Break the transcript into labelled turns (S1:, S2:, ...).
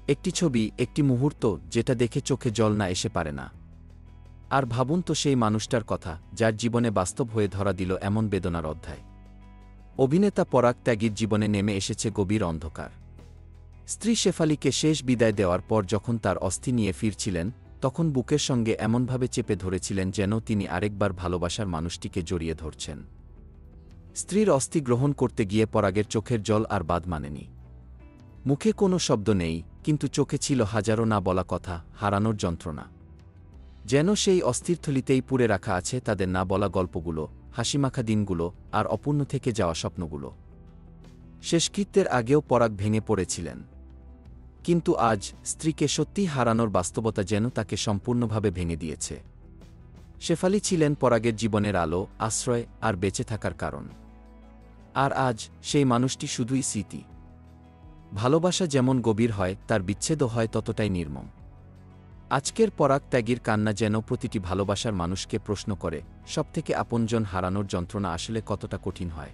S1: একটি ছবি, একটি মুহূর্ত, যেটা দেখে চোখে জল না এসে পারে না। আর ভাবুন তো সেই মানুষটার কথা, যার জীবনে বাস্তব হয়ে ধরা দিল এমন বেদনার অধ্যায়। অভিনেতা পরাগ ত্যাগীর জীবনে নেমে এসেছে গভীর অন্ধকার। স্ত্রী শেফালিকে শেষ বিদায় দেওয়ার পর যখন তার অস্থি নিয়ে ফিরছিলেন, তখন বুকের সঙ্গে এমনভাবে চেপে ধরেছিলেন যেন তিনি আরেকবার ভালোবাসার মানুষটিকে জড়িয়ে ধরছেন। স্ত্রীর অস্থি গ্রহণ করতে গিয়ে পরাগের চোখের জল আর বাদ মানেনি। মুখে কোনো শব্দ নেই, কিন্তু চোখে ছিল হাজারো না বলা কথা, হারানোর যন্ত্রণা। যেন সেই অস্থির থলিতেই পুড়ে রাখা আছে তাদের না বলা গল্পগুলো, হাসিমাখা দিনগুলো, আর অপূর্ণ থেকে যাওয়া স্বপ্নগুলো। শেষকৃত্যের আগেও পরাগ ভেঙে পড়েছিলেন। কিন্তু আজ স্ত্রীকে সত্যিই হারানোর বাস্তবতা যেন তাকে সম্পূর্ণভাবে ভেঙে দিয়েছে। শেফালি ছিলেন পরাগের জীবনের আলো, আশ্রয় আর বেঁচে থাকার কারণ। আর আজ সেই মানুষটি শুধুই স্মৃতি। ভালোবাসা যেমন গভীর হয়, তার বিচ্ছেদও হয় ততটাই নির্মম। আজকের পরাগ ত্যাগীর কান্না যেন প্রতিটি ভালোবাসার মানুষকে প্রশ্ন করে, সবথেকে আপনজন হারানোর যন্ত্রণা আসলে কতটা কঠিন হয়।